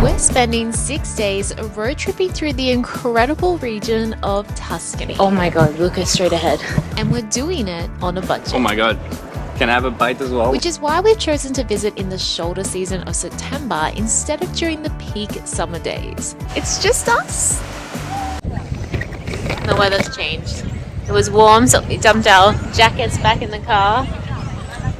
We're spending 6 days road tripping through the incredible region of Tuscany. Oh my god, look at straight ahead. And we're doing it on a budget. Oh my god. Can I have a bite as well? Which is why we've chosen to visit in the shoulder season of September instead of during the peak summer days. It's just us. The weather's changed. It was warm, so we dumped our jackets back in the car.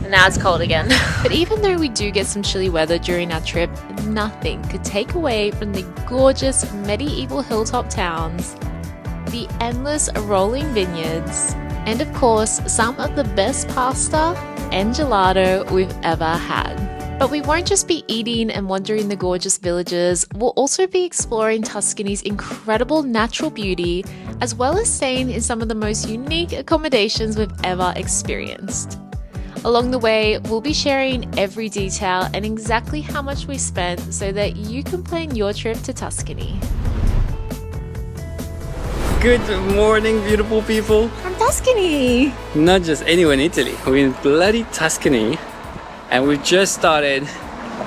And now it's cold again. But even though we do get some chilly weather during our trip, nothing could take away from the gorgeous medieval hilltop towns, the endless rolling vineyards, and of course, some of the best pasta and gelato we've ever had. But we won't just be eating and wandering the gorgeous villages, we'll also be exploring Tuscany's incredible natural beauty, as well as staying in some of the most unique accommodations we've ever experienced. Along the way, we'll be sharing every detail and exactly how much we spent so that you can plan your trip to Tuscany. Good morning, beautiful people. From Tuscany! Not just anywhere in Italy, we're in bloody Tuscany, and we've just started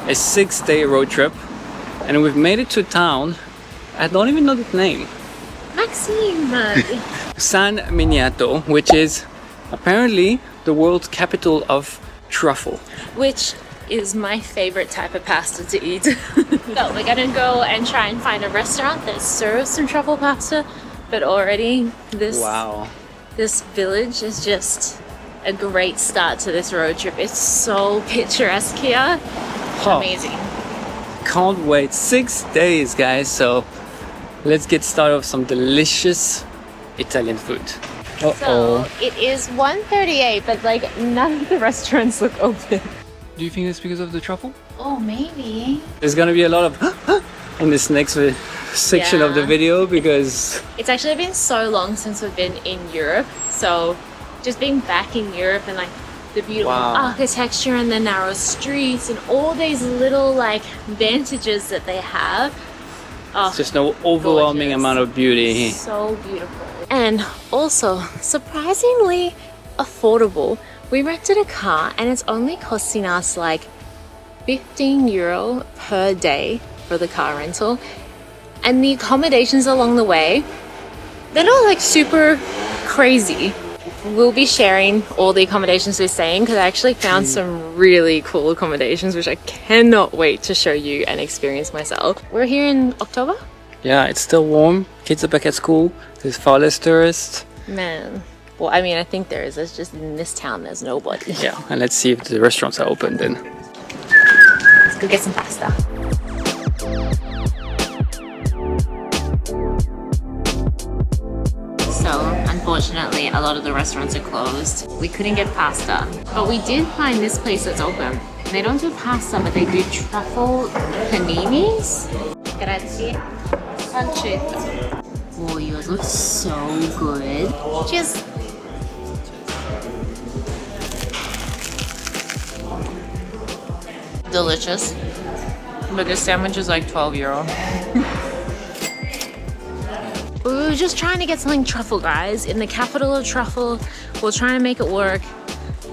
a 6-day road trip, and we've made it to a town. I don't even know the name. Maxime! San Miniato, which is apparently the world's capital of truffle. Which is my favorite type of pasta to eat. So we're gonna go and try and find a restaurant that serves some truffle pasta, but already this village is just a great start to this road trip. It's so picturesque here. Amazing. Can't wait. 6 days, guys, so let's get started with some delicious Italian food. So it is 1:38, but like none of the restaurants look open. Do you think it's because of the truffle? Oh, maybe. There's gonna be a lot of in this next section of the video because it's actually been so long since we've been in Europe. So just being back in Europe and like the beautiful architecture and the narrow streets and all these little like advantages that they have. It's just no overwhelming amount of beauty. So beautiful. And also surprisingly affordable. We rented a car and it's only costing us like €15 per day for the car rental. And the accommodations along the way, they're not like super crazy. We'll be sharing all the accommodations we're staying because I actually found some really cool accommodations which I cannot wait to show you and experience myself. We're here in October? Yeah, it's still warm. Kids are back at school. There's far less tourists. Man. Well, I mean, I think there is. It's just in this town, there's nobody. Yeah, and let's see if the restaurants are open then. Let's go get some pasta. So, unfortunately, a lot of the restaurants are closed. We couldn't get pasta, but we did find this place that's open. They don't do pasta, but they do truffle paninis. Grazie. Pancetta. Oh, yours looks so good. Cheers. Delicious. But this sandwich is like €12. We were just trying to get something truffle, guys. In the capital of truffle, we're trying to make it work.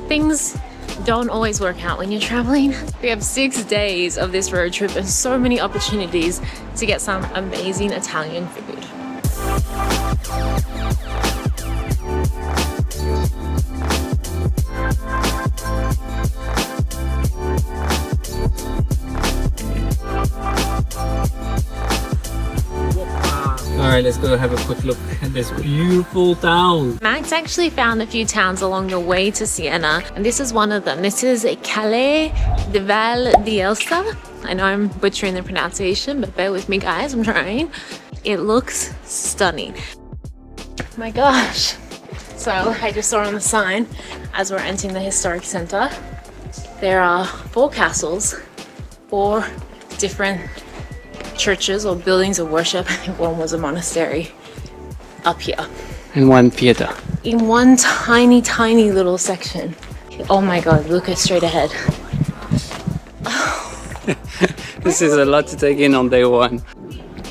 Things don't always work out when you're traveling. We have 6 days of this road trip and so many opportunities to get some amazing Italian food. Alright, let's go have a quick look at this beautiful town. Max actually found a few towns along the way to Siena, and this is one of them. This is Calais de Val di Elsa. I know I'm butchering the pronunciation, but bear with me, guys, I'm trying. It looks stunning. My gosh. So I just saw on the sign as we're entering the historic center, there are 4 castles, 4 different churches or buildings of worship. I think one was a monastery up here. And one theater. In one tiny, tiny little section. Oh my god, look at straight ahead. This is a lot to take in on day one.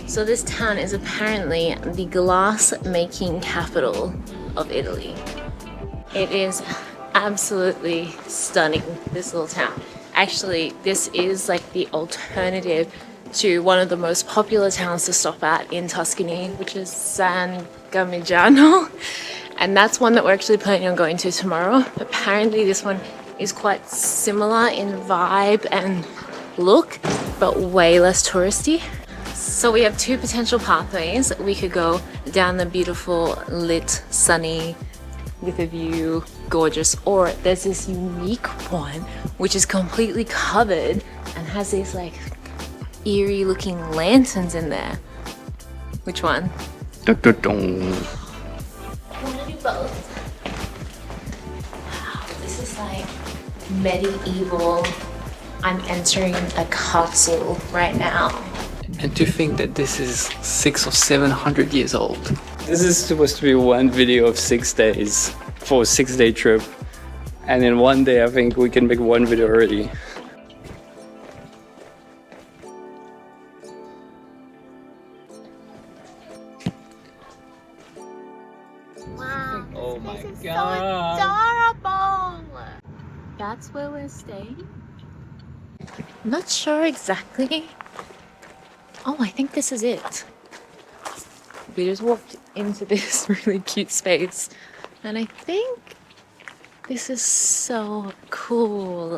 So this town is apparently the glass making capital of Italy. It is absolutely stunning, this little town. Actually, this is like the alternative to one of the most popular towns to stop at in Tuscany, which is San Gimignano. And that's one that we're actually planning on going to tomorrow. Apparently this one is quite similar in vibe and look, but way less touristy. So we have two potential pathways. We could go down the beautiful, lit, sunny, with a view, gorgeous, or there's this unique one which is completely covered and has these like eerie looking lanterns in there. Which one? Dun-dun-dun. I want to do both. Wow, this is like medieval. I'm entering a castle right now. And to think that this is 600 or 700 years old. This is supposed to be one video of 6 days for a 6-day trip. And in one day, I think we can make one video already. Wow. Oh my This is God. so adorable. That's where we're staying? I'm not sure exactly. Oh, I think this is it. We just walked into this really cute space and I think this is so cool.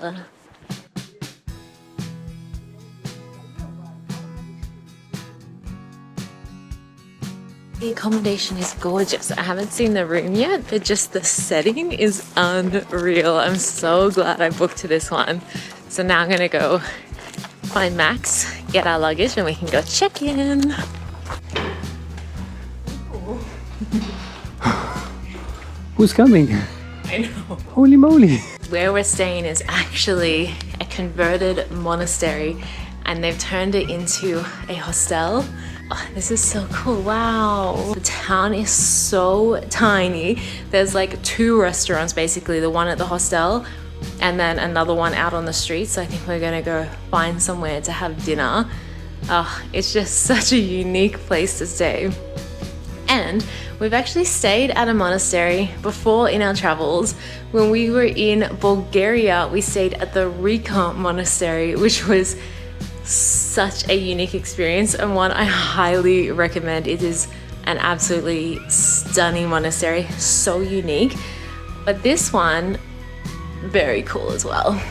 The accommodation is gorgeous. I haven't seen the room yet, but just the setting is unreal. I'm so glad I booked this one. So now I'm gonna go find Max, get our luggage, and we can go check in. Who's coming? I know. Holy moly. Where we're staying is actually a converted monastery and they've turned it into a hostel. Oh, this is so cool. Wow. The town is so tiny. There's like 2 restaurants basically, the one at the hostel and then another one out on the street. So I think we're gonna go find somewhere to have dinner. It's just such a unique place to stay. And we've actually stayed at a monastery before in our travels. When we were in Bulgaria, we stayed at the Rika Monastery, which was such a unique experience and one I highly recommend. It is an absolutely stunning monastery, so unique. But this one, very cool as well.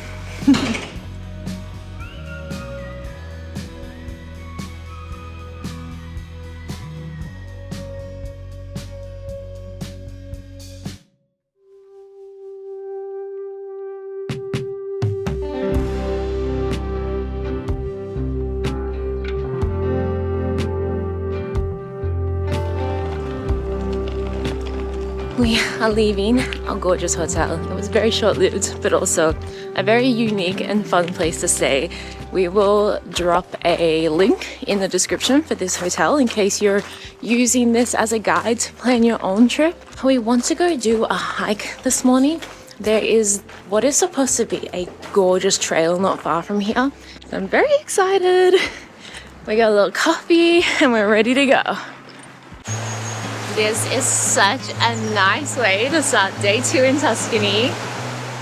We are leaving our gorgeous hotel. It was very short-lived, but also a very unique and fun place to stay. We will drop a link in the description for this hotel in case you're using this as a guide to plan your own trip. We want to go do a hike this morning. There is what is supposed to be a gorgeous trail not far from here. So I'm very excited. We got a little coffee and we're ready to go. This is such a nice way to start day 2 in Tuscany.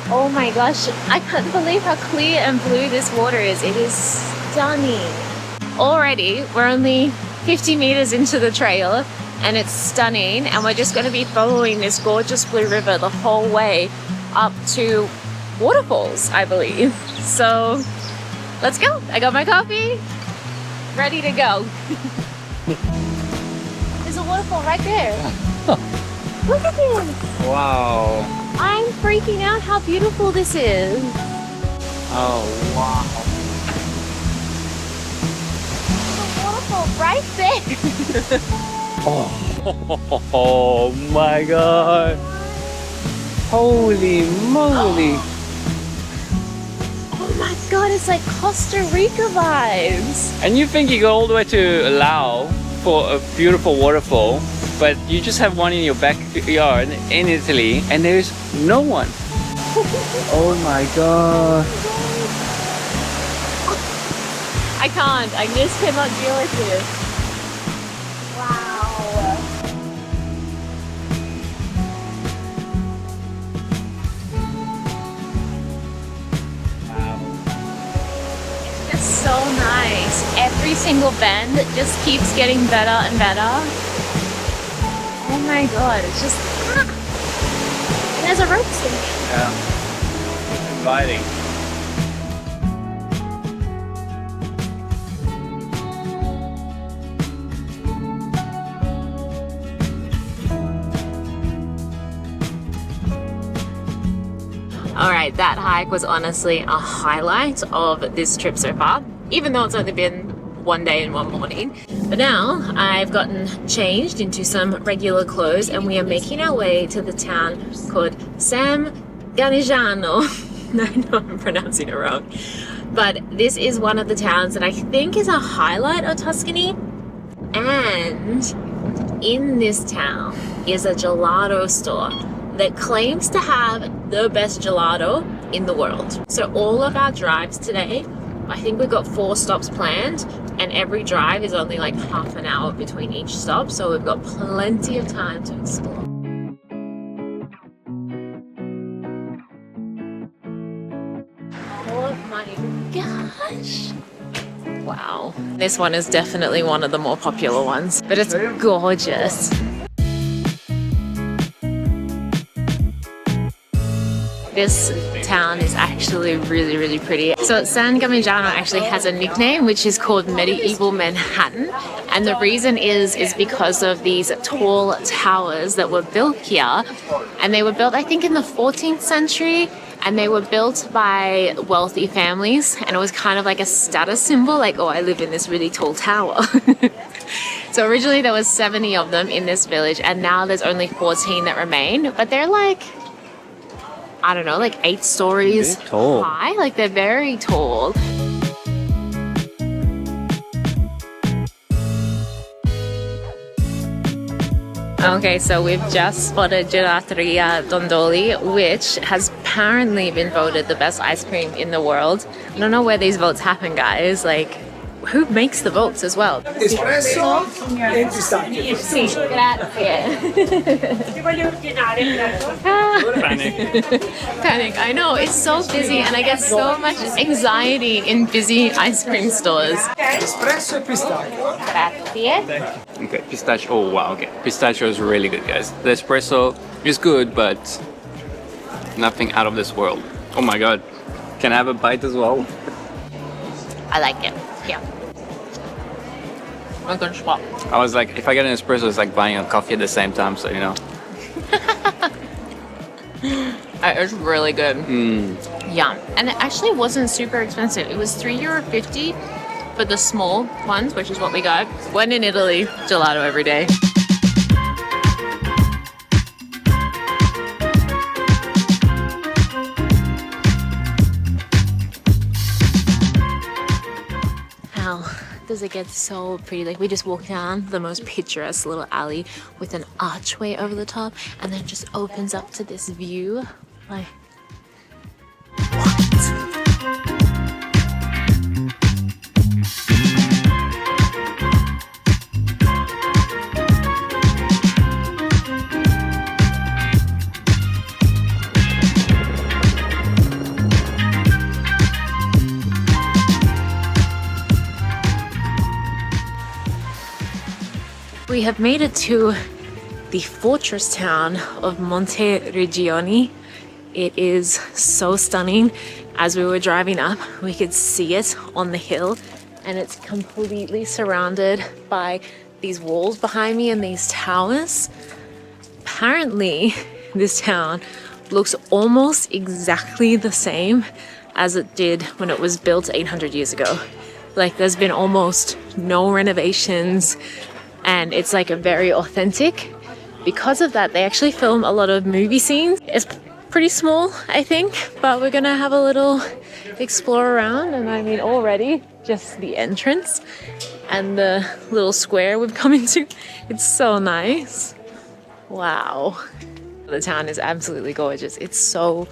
Oh my gosh, I can't believe how clear and blue this water is. It is stunning. Already, we're only 50 meters into the trail and it's stunning, and we're just going to be following this gorgeous blue river the whole way up to waterfalls, I believe. So let's go. I got my coffee, ready to go. There's a waterfall right there. Look at this. Wow. I'm freaking out how beautiful this is. Oh, wow. There's a waterfall right there. Oh my God. Holy moly. Oh my God, it's like Costa Rica vibes. And you think you go all the way to Laos for a beautiful waterfall, but you just have one in your backyard in Italy and there's no one. Oh my God. I can't. I just cannot deal with this. Wow. It's just so nice. every single bend just keeps getting better and better. Oh my god, it's just... And there's a rope station. Yeah. Inviting. Alright, that hike was honestly a highlight of this trip so far, even though it's only been one day and one morning. But now I've gotten changed into some regular clothes and we are making our way to the town called Gimignano. I know I'm pronouncing it wrong. But this is one of the towns that I think is a highlight of Tuscany. And in this town is a gelato store that claims to have the best gelato in the world. So all of our drives today, I think we've got 4 stops planned, and every drive is only like half an hour between each stop, so we've got plenty of time to explore. Oh my gosh. Wow. This one is definitely one of the more popular ones, but it's gorgeous. This town is actually really, really pretty. So San Gimignano actually has a nickname which is called Medieval Manhattan, and the reason is because of these tall towers that were built here, and they were built I think in the 14th century, and they were built by wealthy families, and it was kind of like a status symbol, like, oh, I live in this really tall tower. So originally there was 70 of them in this village, and now there's only 14 that remain, but they're like, I don't know, like 8 stories high. Like they're very tall. Okay, so we've just spotted Gelateria Dondoli, which has apparently been voted the best ice cream in the world. I don't know where these votes happen, guys. Like, who makes the votes as well? Espresso e pistacchio. Sì, grazie. Panic. I know, it's so busy and I get so much anxiety in busy ice cream stores. Espresso e pistacchio. Grazie. Okay, pistachio. Oh wow, okay. Pistachio is really good, guys. The espresso is good, but nothing out of this world. Oh my god. Can I have a bite as well? I like it. Yeah. I'm gonna swap. I was like, if I get an espresso, it's like buying a coffee at the same time, so you know. It's really good. Yum. And it actually wasn't super expensive. It was €3.50 for the small ones, which is what we got. When in Italy, gelato every day. Does it get so pretty? Like, we just walk down the most picturesque little alley with an archway over the top, and then it just opens up to this view. Like, what? We have made it to the fortress town of Montereggioni. It is so stunning. As we were driving up, we could see it on the hill, and it's completely surrounded by these walls behind me and these towers. Apparently, this town looks almost exactly the same as it did when it was built 800 years ago. Like, there's been almost no renovations, and it's like a very authentic. Because of that, they actually film a lot of movie scenes. It's pretty small, I think, but we're gonna have a little explore around. And I mean, already just the entrance and the little square we've come into, it's so nice. Wow. The town is absolutely gorgeous. It's so,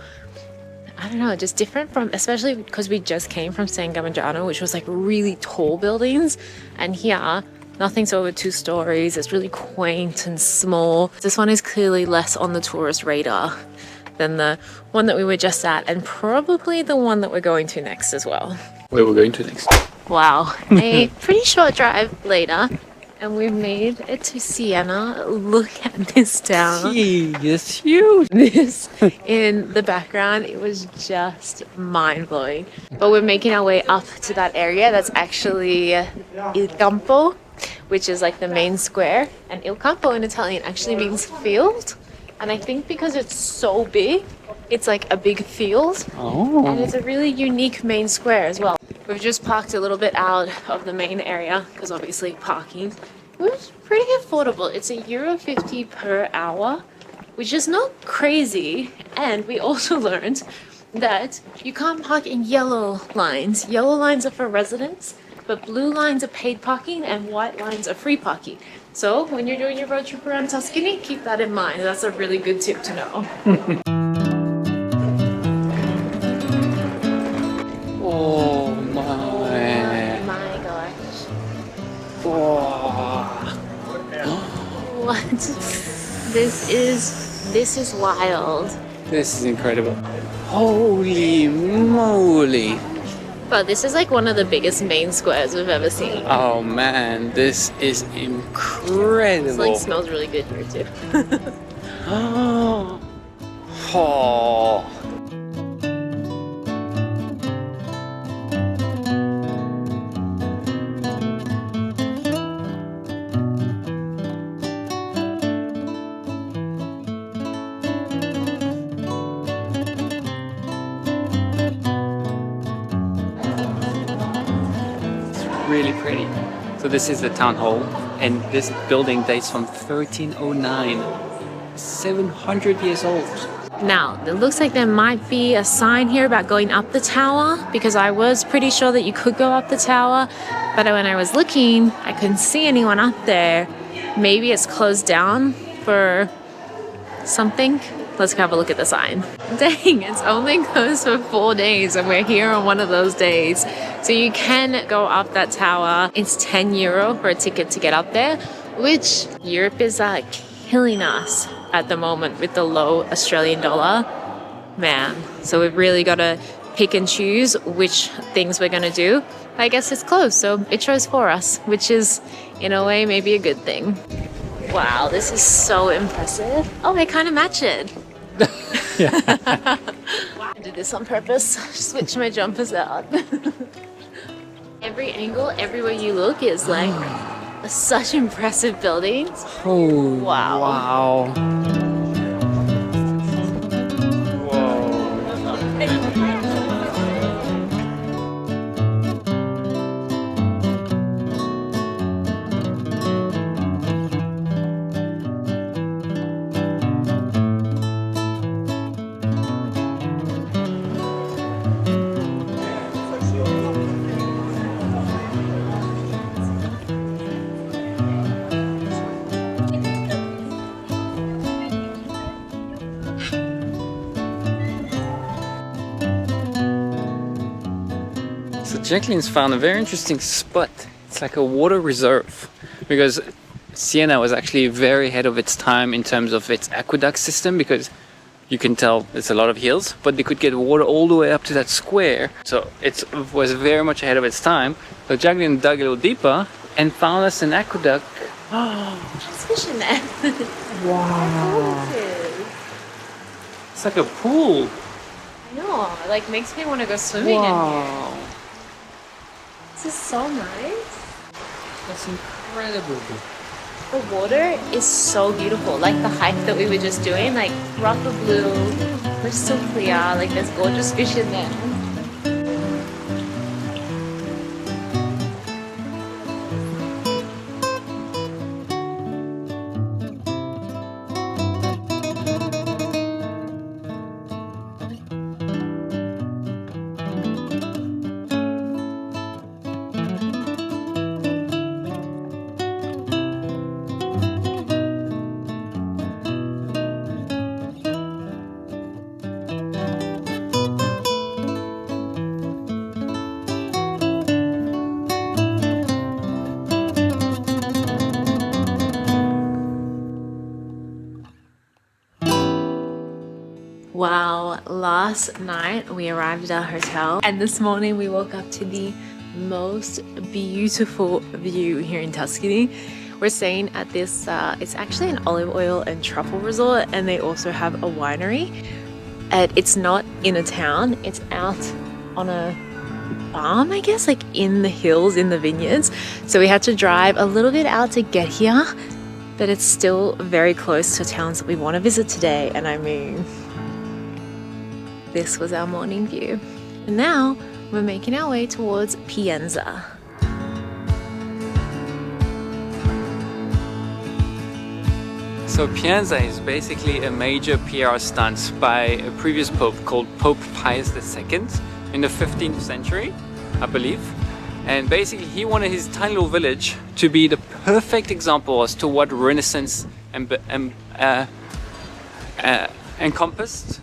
I don't know, just different from, especially because we just came from San Gimignano, which was like really tall buildings, and here nothing's over 2 stories. It's really quaint and small. This one is clearly less on the tourist radar than the one that we were just at, and probably the one that we're going to next as well. Where we're going to next? Wow, a pretty short drive later, and we've made it to Siena. Look at this town. Gee, it's huge. This in the background, it was just mind-blowing. But we're making our way up to that area that's actually Il Campo, which is like the main square. And Il Campo in Italian actually means field. And I think because it's so big, it's like a big field. Oh. And it's a really unique main square as well. We've just parked a little bit out of the main area because obviously parking was pretty affordable. It's €1.50 per hour, which is not crazy. And we also learned that you can't park in yellow lines. Yellow lines are for residents, but blue lines are paid parking and white lines are free parking. So when you're doing your road trip around Tuscany, keep that in mind. That's a really good tip to know. Oh my. My gosh. Oh. What? This is wild. This is incredible. Holy moly. But this is like one of the biggest main squares we've ever seen. Oh man, this is incredible. It like smells really good here too. Oh. Really pretty. So this is the town hall, and this building dates from 1309. 700 years old. Now, it looks like there might be a sign here about going up the tower, because I was pretty sure that you could go up the tower, but when I was looking, I couldn't see anyone up there. Maybe it's closed down for something. Let's have a look at the sign. Dang, it's only closed for 4 days and we're here on one of those days. So you can go up that tower. It's €10 for a ticket to get up there, which Europe is killing us at the moment with the low Australian dollar. Man, so we've really got to pick and choose which things we're going to do. I guess it's closed, so it chose for us, which is in a way maybe a good thing. Wow, this is so impressive. Oh, they kind of match it. I did this on purpose. Switch my jumpers out. Every angle, everywhere you look is like such impressive buildings. Oh, Wow. Wow. So Jacqueline's found a very interesting spot. It's like a water reserve, because Siena was actually very ahead of its time in terms of its aqueduct system, because you can tell it's a lot of hills, but they could get water all the way up to that square. So it was very much ahead of its time. So Jacqueline dug a little deeper and found us an aqueduct. There's fish in there. Wow. It's like a pool. I know, it like makes me want to go swimming in here. Wow. This is so nice. That's incredible. The water is so beautiful. Like the hike that we were just doing, like rock of blue, crystal clear, like there's gorgeous fish in there. Wow, last night we arrived at our hotel and this morning we woke up to the most beautiful view here in Tuscany. We're staying at this, it's actually an olive oil and truffle resort, and they also have a winery. And it's not in a town, it's out on a farm, I guess, like in the hills, in the vineyards. So we had to drive a little bit out to get here, but it's still very close to towns that we want to visit today. And I mean, this was our morning view. And now we're making our way towards Pienza. So Pienza is basically a major PR stunt by a previous pope called Pope Pius II in the 15th century, I believe. And basically he wanted his tiny little village to be the perfect example as to what Renaissance encompassed.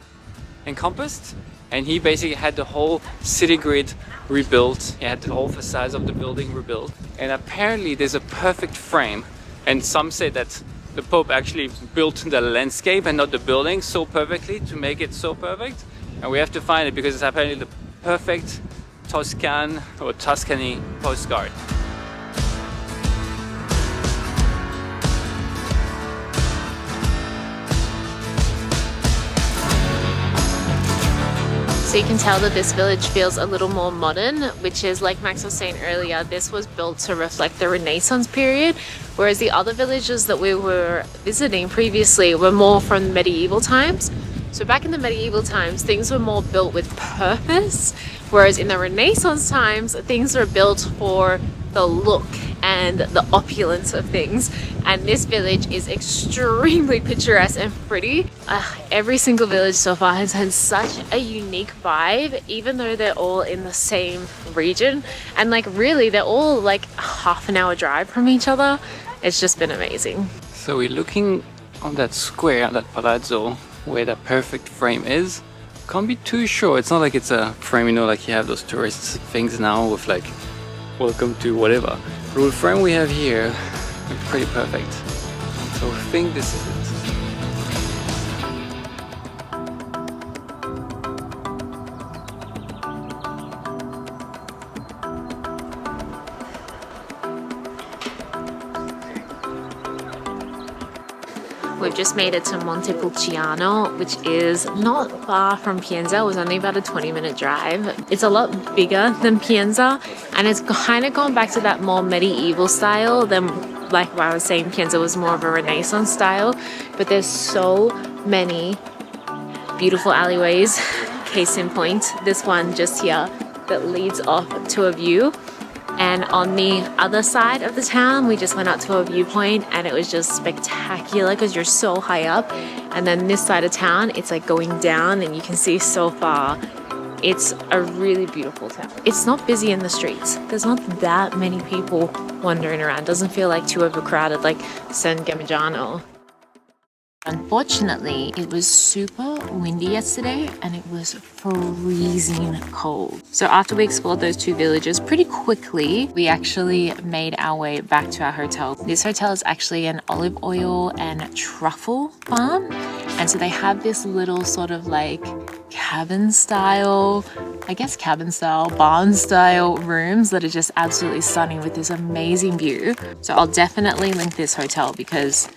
And he basically had the whole city grid rebuilt. He had the whole facades of the building rebuilt. And apparently there's a perfect frame. And some say that the Pope actually built the landscape and not the building so perfectly to make it so perfect. And we have to find it because it's apparently the perfect Tuscan or Tuscany postcard. So you can tell that this village feels a little more modern, which is, like Max was saying earlier, this was built to reflect the Renaissance period, whereas the other villages that we were visiting previously were more from medieval times. So back in the medieval times, things were more built with purpose, whereas in the Renaissance times, things were built for the look and the opulence of things. And this village is extremely picturesque and pretty. Every single village so far has had such a unique vibe, even though they're all in the same region. And like really, they're all like a half an hour drive from each other. It's just been amazing. So we're looking on that square, that palazzo, where the perfect frame is. Can't be too sure. It's not like it's a frame, you know, like you have those tourist things now with like, welcome to whatever. But the frame we have here is pretty perfect. So I think this is it. We've just made it to Montepulciano, which is not far from Pienza. It was only about a 20-minute drive. It's a lot bigger than Pienza, and it's kind of gone back to that more medieval style than, like what I was saying, Pienza was more of a Renaissance style. But there's so many beautiful alleyways. Case in point, this one just here that leads off to a view. And on the other side of the town, we just went out to a viewpoint, and it was just spectacular because you're so high up. And then this side of town, it's like going down and you can see so far. It's a really beautiful town. It's not busy in the streets. There's not that many people wandering around. It doesn't feel like too overcrowded like San Gimignano. Unfortunately, it was super windy yesterday and it was freezing cold. So after we explored those two villages pretty quickly, we actually made our way back to our hotel. This hotel is actually an olive oil and truffle farm. And so they have this little sort of like cabin style, barn style rooms that are just absolutely stunning with this amazing view. So I'll definitely link this hotel because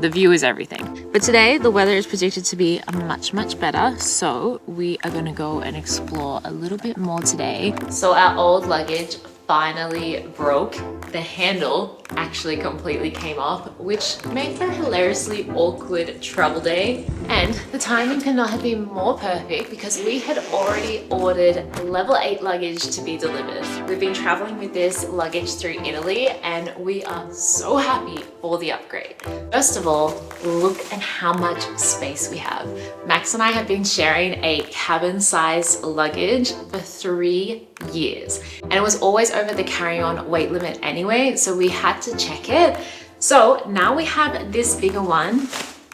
the view is everything. But today the weather is predicted to be much better, so we are going to go and explore a little bit more today. So our old luggage finally broke. The handle actually completely came off, which made for a hilariously awkward travel day. And the timing could not have been more perfect because we had already ordered level 8 luggage to be delivered. We've been traveling with this luggage through Italy and we are so happy for the upgrade. First of all, look at how much space we have. Max and I have been sharing a cabin-sized luggage for 3 years, and it was always over the carry-on weight limit anyway, so we had to check it. So now we have this bigger one,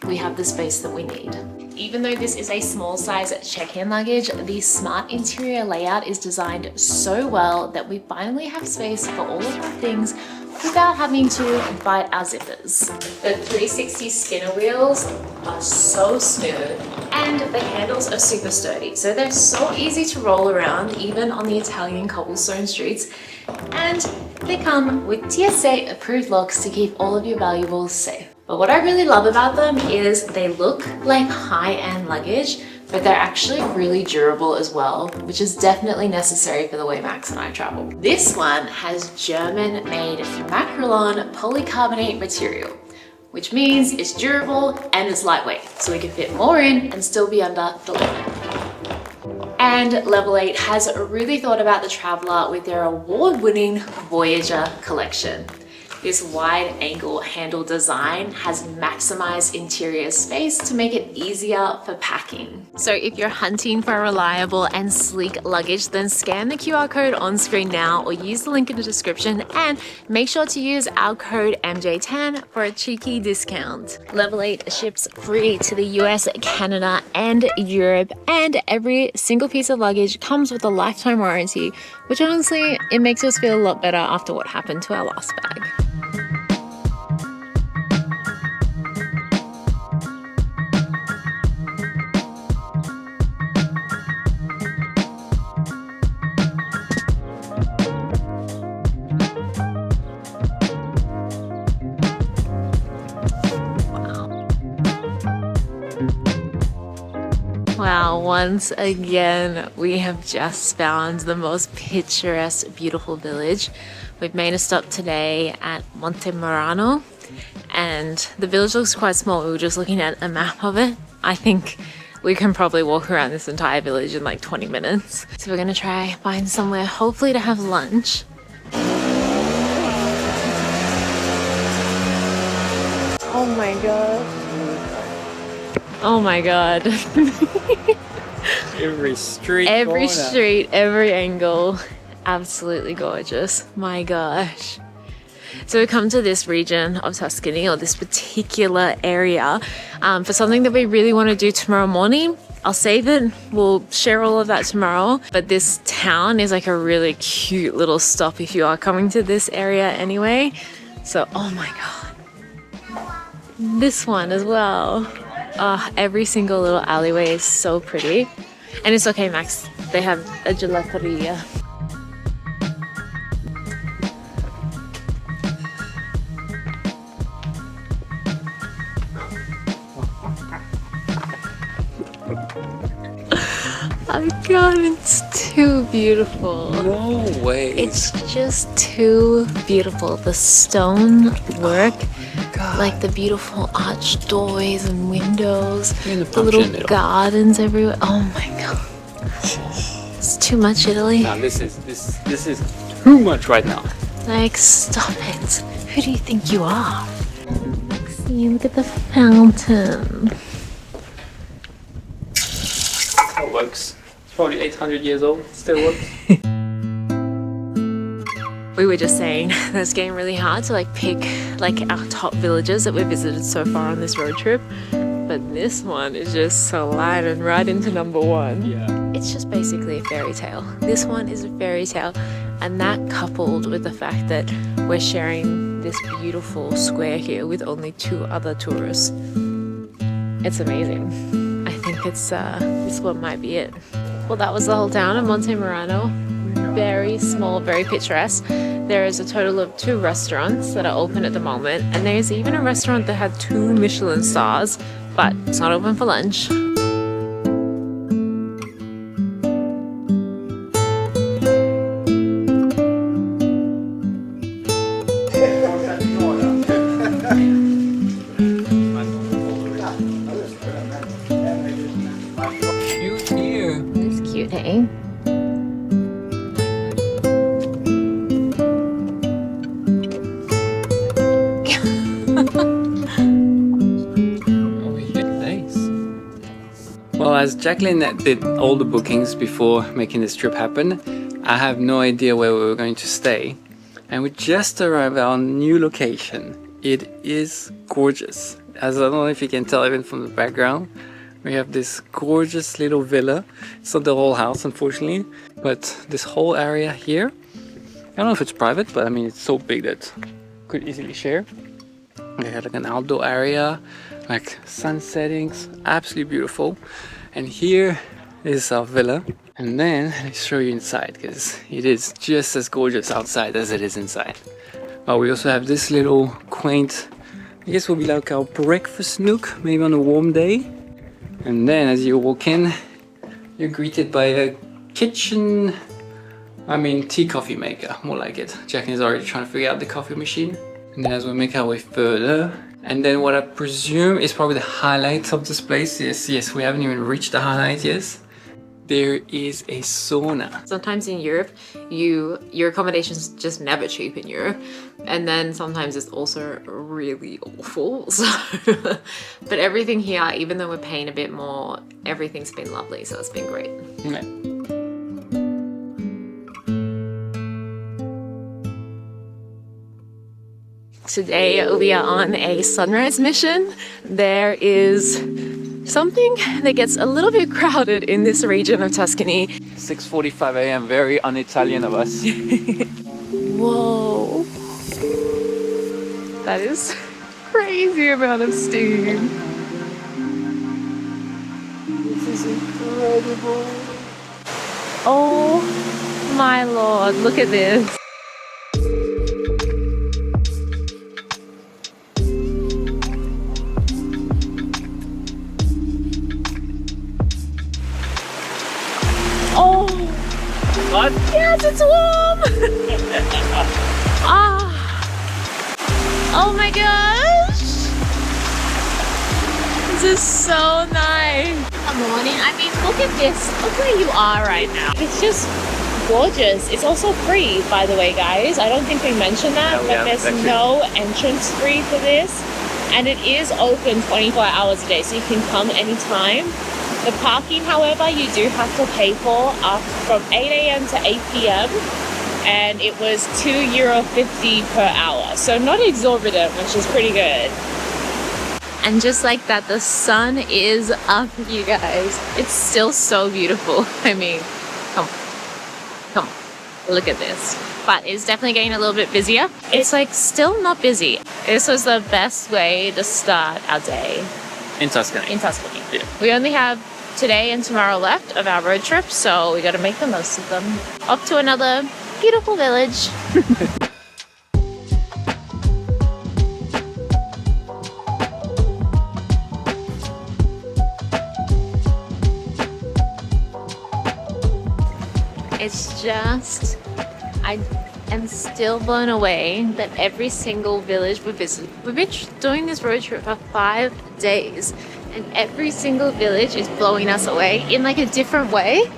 we have the space that we need. Even though this is a small size check-in luggage, the smart interior layout is designed so well that we finally have space for all of our things without having to bite our zippers. The 360 spinner wheels are so smooth And the handles are super sturdy, so they're so easy to roll around even on the Italian cobblestone streets. And they come with TSA approved locks to keep all of your valuables safe. But what I really love about them is they look like high-end luggage, but they're actually really durable as well, which is definitely necessary for the way Max and I travel. This one has German-made Macrolon polycarbonate material, which means it's durable and it's lightweight, so we can fit more in and still be under the limit. And Level 8 has really thought about the traveler with their award-winning Voyager collection. This wide angle handle design has maximized interior space to make it easier for packing. So if you're hunting for reliable and sleek luggage, then scan the QR code on screen now or use the link in the description, and make sure to use our code MJ10 for a cheeky discount. Level 8 ships free to the US, Canada, and Europe, and every single piece of luggage comes with a lifetime warranty, which honestly, it makes us feel a lot better after what happened to our last bag. Wow, once again, we have just found the most picturesque, beautiful village. We've made a stop today at Montemerano, and the village looks quite small. We were just looking at a map of it. I think we can probably walk around this entire village in like 20 minutes. So we're gonna try find somewhere, hopefully to have lunch. Oh my god. Oh my god. Every street, every angle, absolutely gorgeous. My gosh. So we come to this region of Tuscany, or this particular area, for something that we really want to do tomorrow morning. I'll save it, we'll share all of that tomorrow. But this town is like a really cute little stop if you are coming to this area anyway. So, oh my god. This one as well. Every single little alleyway is so pretty. And it's okay, Max, they have a gelateria. Oh god, it's too beautiful. No way. It's just too beautiful. The stone work, like the beautiful arched doorways and windows, the little gardens everywhere. Oh my god. It's too much, Italy. No, this is too much right now. Like, stop it. Who do you think you are? See, look at the fountain. It works. It's probably 800 years old. Still works. We were just saying that it's getting really hard to like pick like our top villages that we've visited so far on this road trip. But this one is just sliding right into number one. Yeah. It's just basically a fairy tale. This one is a fairy tale. And that coupled with the fact that we're sharing this beautiful square here with only 2 other tourists. It's amazing. I think this one might be it. Well, that was the whole town of Montemerano. Very small, very picturesque. There is a total of 2 restaurants that are open at the moment, and there's even a restaurant that had 2 Michelin stars, but it's not open for lunch. Cute here. It's cute, hey? Well, as Jacqueline did all the bookings before making this trip happen, I have no idea where we were going to stay. And we just arrived at our new location. It is gorgeous. As I don't know if you can tell even from the background, we have this gorgeous little villa. It's not the whole house, unfortunately, but this whole area here, I don't know if it's private, but I mean, it's so big that we could easily share. We have like an outdoor area, like sun settings, absolutely beautiful. And here is our villa. And then let's show you inside, because it is just as gorgeous outside as it is inside. But we also have this little quaint, I guess will be like our breakfast nook, maybe on a warm day. And then as you walk in, you're greeted by a kitchen, tea coffee maker, more like it. Jack is already trying to figure out the coffee machine. And then as we make our way further, and then what I presume is probably the highlight of this place. Yes, we haven't even reached the highlight yet. There is a sauna. Sometimes in Europe, your accommodation's just never cheap in Europe. And then sometimes it's also really awful. So, but everything here, even though we're paying a bit more, everything's been lovely. So it's been great. Yeah. Today we are on a sunrise mission. There is something that gets a little bit crowded in this region of Tuscany. 6:45 a.m. Very un-Italian of us. Whoa. That is crazy amount of steam. This is incredible. Oh my lord, look at this. Oh, What? yes, it's warm. Ah. Oh my gosh. This is so nice. Good morning. I mean, look at this. Look where you are right now. It's just gorgeous. It's also free, by the way, guys. I don't think we mentioned that, No, but yeah, there's actually. no entrance fee for this. And it is open 24 hours a day, so you can come anytime. The parking, however, you do have to pay for from 8 a.m. to 8 p.m. And it was €2.50 per hour. So not exorbitant, which is pretty good. And just like that, the sun is up, you guys. It's still so beautiful. I mean, come on, look at this. But it's definitely getting a little bit busier. It's like still not busy. This was the best way to start our day In Tuscany. in Tuscany. Yeah. We only have today and tomorrow left of our road trip, so we got to make the most of them. Off to another beautiful village. It's just, I am still blown away that every single village we visit, we've been doing this road trip for 5 days, and every single village is blowing us away in like a different way.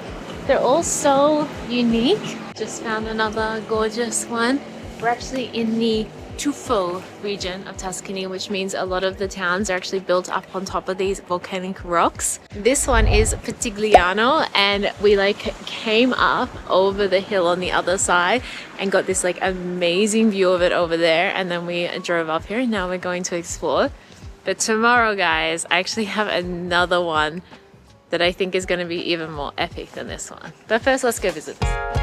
They're all so unique. Just found another gorgeous one. We're actually in the Tufo region of Tuscany, which means a lot of the towns are actually built up on top of these volcanic rocks. This one is Pitigliano, and we like came up over the hill on the other side and got this like amazing view of it over there, and then we drove up here and now we're going to explore. But tomorrow, guys, I actually have another one that I think is going to be even more epic than this one. But first, let's go visit this place.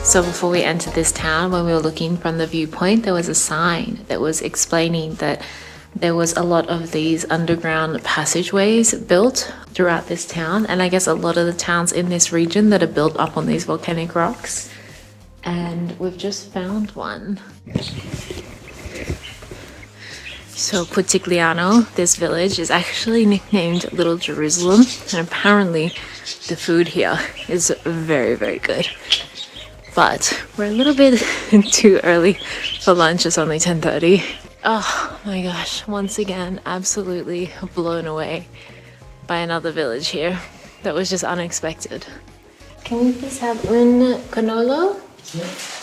So before we entered this town, when we were looking from the viewpoint, there was a sign that was explaining that there was a lot of these underground passageways built throughout this town. And I guess a lot of the towns in this region that are built up on these volcanic rocks. And we've just found one. So Pitigliano, this village, is actually nicknamed Little Jerusalem. And apparently the food here is very, very good. But we're a little bit too early for lunch. It's only 10:30. Oh my gosh, once again, absolutely blown away by another village here. That was just unexpected. Can we please have un cannolo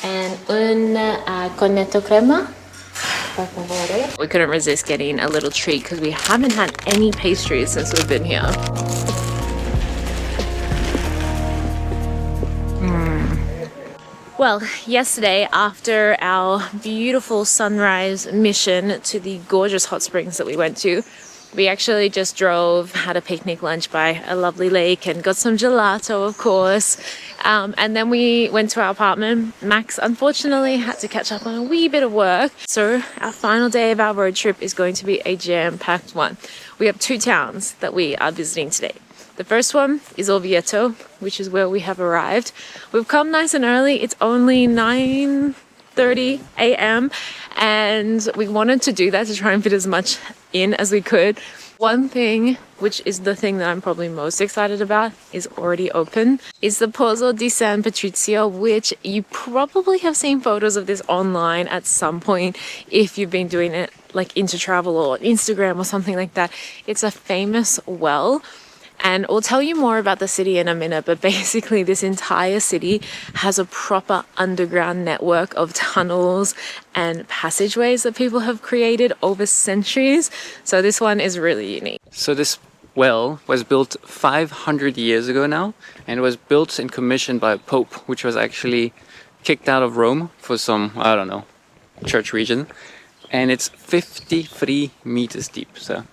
and un cornetto crema? Per favore. We couldn't resist getting a little treat because we haven't had any pastries since we've been here. Well, yesterday after our beautiful sunrise mission to the gorgeous hot springs that we went to, we actually just drove, had a picnic lunch by a lovely lake and got some gelato, of course. And then we went to our apartment. Max unfortunately had to catch up on a wee bit of work. So our final day of our road trip is going to be a jam-packed one. We have 2 towns that we are visiting today. The first one is Orvieto, which is where we have arrived. We've come nice and early. It's only 9:30 a.m. and we wanted to do that to try and fit as much in as we could. One thing, which is the thing that I'm probably most excited about, is already open, is the Pozzo di San Patrizio, which you probably have seen photos of this online at some point if you've been doing it like into travel or Instagram or something like that. It's a famous well. And we'll tell you more about the city in a minute, but basically this entire city has a proper underground network of tunnels and passageways that people have created over centuries. So this one is really unique. So this well was built 500 years ago now, and it was built and commissioned by a pope, which was actually kicked out of Rome for some, I don't know, church region. And it's 53 meters deep, so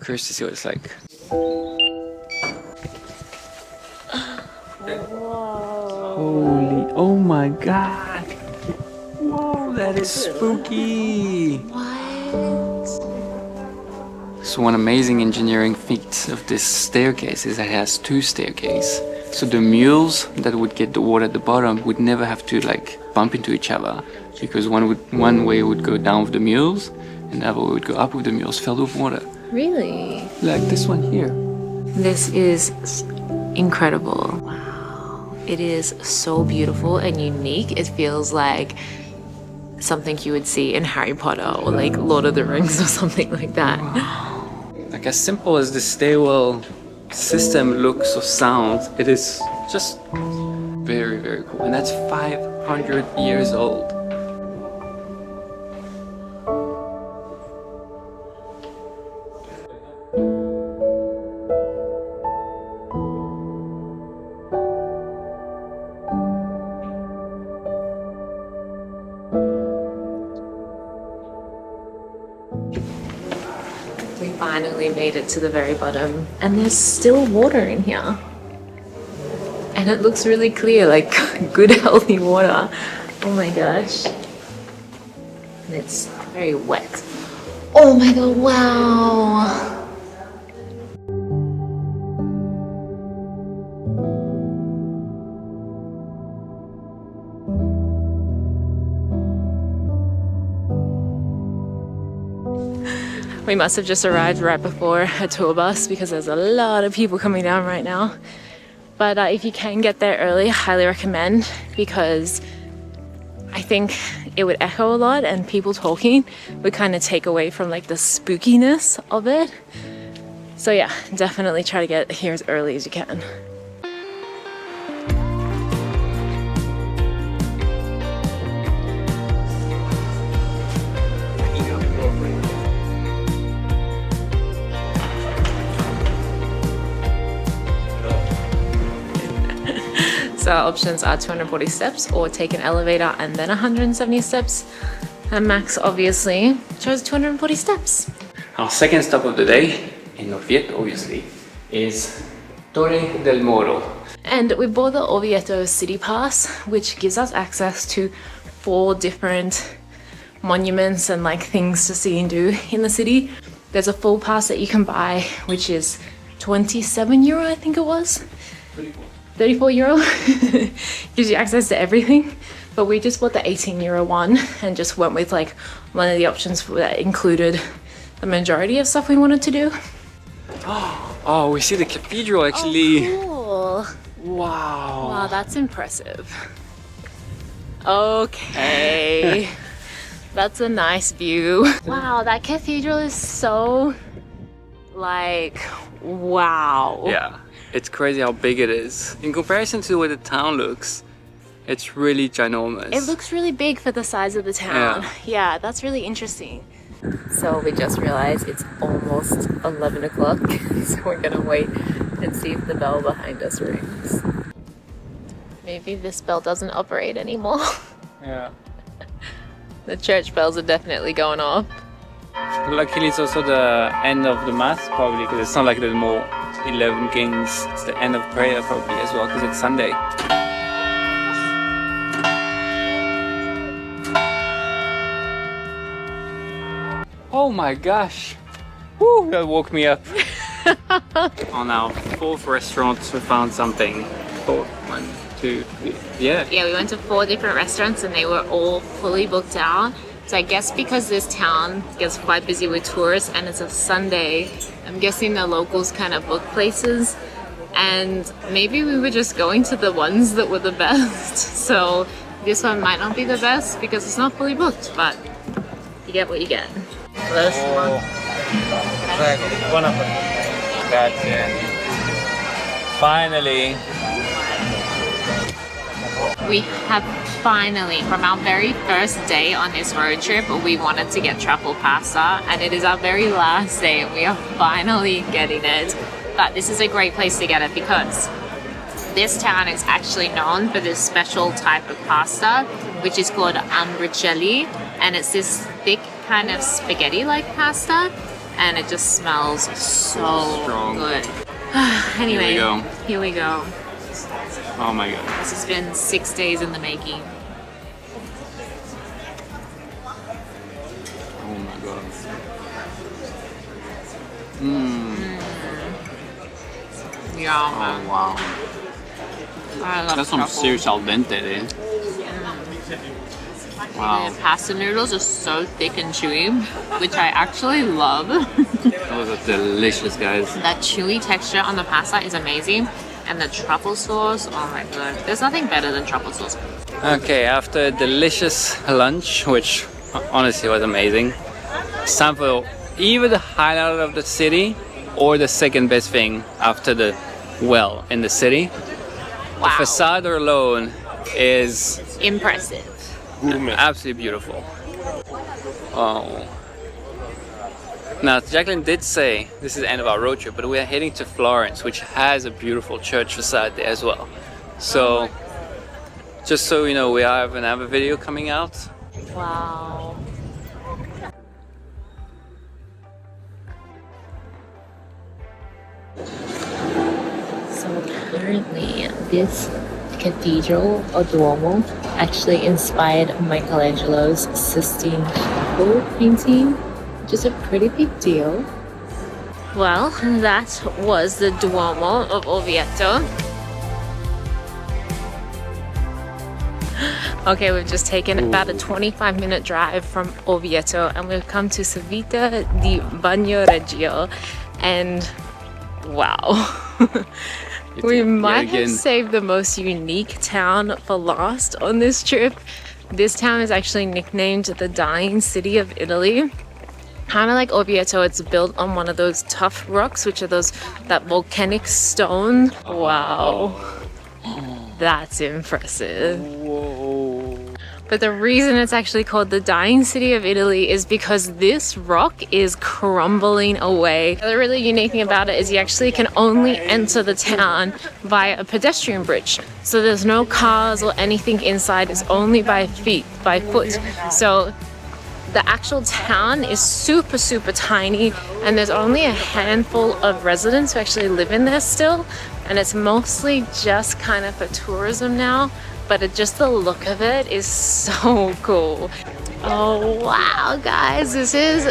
curious to see what it's like. Holy, oh my god! Whoa, that is spooky! What? So one amazing engineering feat of this staircase is that it has 2 staircases. So the mules that would get the water at the bottom would never have to like bump into each other, because one way would go down with the mules and the other way would go up with the mules filled with water. Really? Like this one here. This is incredible. Wow. It is so beautiful and unique. It feels like something you would see in Harry Potter or like Lord of the Rings or something like that. Wow. Like as simple as the stairwell system looks or sounds, it is just very, very cool. And that's 500 years old. We finally made it to the very bottom and there's still water in here. And it looks really clear, like good healthy water. Oh my gosh. And it's very wet. Oh my god, wow. We must have just arrived right before a tour bus because there's a lot of people coming down right now. But if you can get there early, I highly recommend, because I think it would echo a lot and people talking would kind of take away from like the spookiness of it. So yeah, definitely try to get here as early as you can. So our options are 240 steps or take an elevator and then 170 steps. And Max obviously chose 240 steps. Our second stop of the day, in Orvieto obviously, is Torre del Moro. And we bought the Orvieto City Pass, which gives us access to 4 different monuments and like things to see and do in the city. There's a full pass that you can buy, which is 27 euro, I think it was. 34 euro. Gives you access to everything. But we just bought the 18 euro one and just went with like one of the options that included the majority of stuff we wanted to do. Oh, we see the cathedral actually. Oh, cool. Wow. Wow, that's impressive. Okay. That's a nice view. Wow, that cathedral is so like, wow. Yeah, it's crazy how big it is. In comparison to the way the town looks, it's really ginormous. It looks really big for the size of the town. Yeah, that's really interesting. So we just realized it's almost 11 o'clock, so we're gonna wait and see if the bell behind us rings. Maybe this bell doesn't operate anymore. Yeah. The church bells are definitely going off. Luckily, it's also the end of the mass, probably, because it's not like the more 11 kings. It's the end of prayer, probably, as well, because it's Sunday. Oh my gosh! Woo, that woke me up. On our fourth restaurant, we found something. Four, 1, 2, 3. Yeah. Yeah, we went to 4 different restaurants and they were all fully booked out. So I guess because this town gets quite busy with tourists and it's a Sunday, I'm guessing the locals kind of book places. And maybe we were just going to the ones that were the best. So this one might not be the best because it's not fully booked, but you get what you get. Grazie. Finally. We have finally, from our very first day on this road trip, we wanted to get truffle pasta, and it is our very last day and we are finally getting it. But this is a great place to get it because this town is actually known for this special type of pasta, which is called ambricelli, and it's this thick kind of spaghetti-like pasta, and it just smells so Strong. good. Anyway, here we go. Oh my god. This has been 6 days in the making. Oh my god. Yeah. Oh wow. I love That's some truffle. serious al dente there. Wow. The pasta noodles are so thick and chewy, which I actually love. Those are delicious, guys. That chewy texture on the pasta is amazing. And the truffle sauce, oh my god. There's nothing better than truffle sauce. Okay, after a delicious lunch, which honestly was amazing, it's time for either the highlight of the city or the second best thing after the well in the city. Wow. The facade alone is Impressive. absolutely beautiful. Oh. Now, Jacqueline did say this is the end of our road trip, but we are heading to Florence, which has a beautiful church facade there as well. So, just so you know, we have another video coming out. Wow. So apparently this cathedral or Duomo actually inspired Michelangelo's Sistine Chapel painting, which is a pretty big deal. Well, that was the Duomo of Orvieto. Okay, we've just taken about a 25-minute drive from Orvieto and we've come to Civita di Bagnoregio, and wow. We might have saved the most unique town for last on this trip. This town is actually nicknamed the Dying City of Italy. Kind of like Orvieto, it's built on one of those tough rocks, which are that volcanic stone. Wow. That's impressive. Whoa. But the reason it's actually called the Dying City of Italy is because this rock is crumbling away. The really unique thing about it is you actually can only enter the town via a pedestrian bridge. So there's no cars or anything inside, it's only by foot. So the actual town is super, super tiny, and there's only a handful of residents who actually live in there still. And it's mostly just kind of for tourism now. But just the look of it is so cool. Oh wow, guys, this is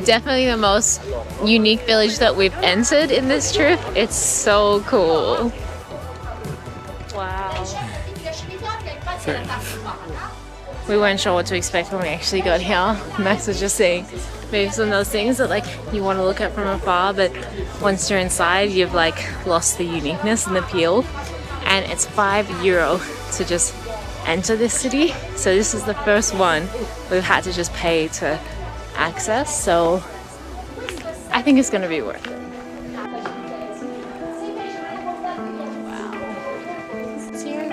definitely the most unique village that we've entered in this trip. It's so cool. Wow. Fair enough. We weren't sure what to expect when we actually got here. Max was just saying maybe some of those things that like you want to look at from afar, but once you're inside, you've like lost the uniqueness and the appeal. And it's €5 to just enter this city. So this is the first one we've had to just pay to access. So I think it's gonna be worth it. Wow. It's here.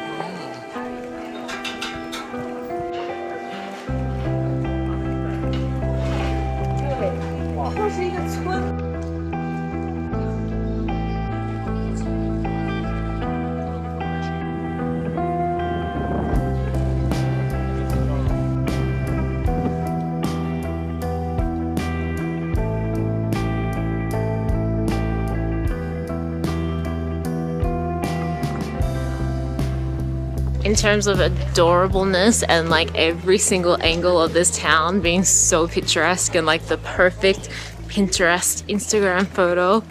in terms of adorableness and like every single angle of this town being so picturesque and like the perfect Pinterest Instagram photo,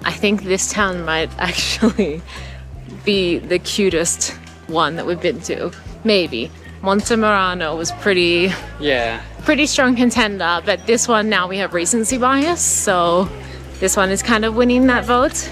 I think this town might actually be the cutest one that we've been to. Maybe Montemerano was pretty strong contender, but this one, now we have recency bias, so this one is kind of winning that vote.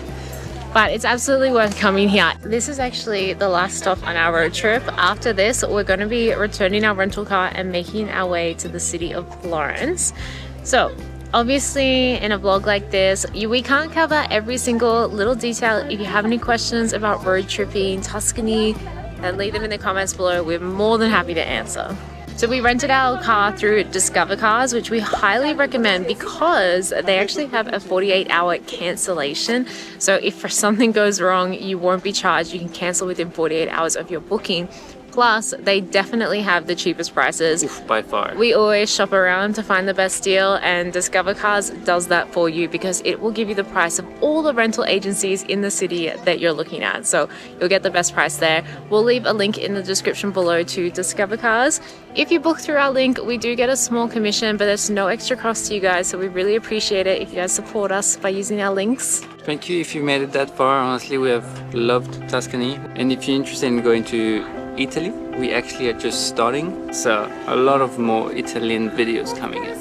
But it's absolutely worth coming here. This is actually the last stop on our road trip. After this, we're going to be returning our rental car and making our way to the city of Florence. So obviously in a vlog like this, we can't cover every single little detail. If you have any questions about road tripping Tuscany, then leave them in the comments below. We're more than happy to answer. So we rented our car through Discover Cars, which we highly recommend because they actually have a 48-hour cancellation. So if something goes wrong, you won't be charged. You can cancel within 48 hours of your booking. Plus, they definitely have the cheapest prices. Oof, by far. We always shop around to find the best deal, and Discover Cars does that for you because it will give you the price of all the rental agencies in the city that you're looking at. So you'll get the best price there. We'll leave a link in the description below to Discover Cars. If you book through our link, we do get a small commission, but there's no extra cost to you guys. So we really appreciate it if you guys support us by using our links. Thank you if you made it that far. Honestly, we have loved Tuscany. And if you're interested in going to Italy, we actually are just starting, so a lot of more Italian videos coming in.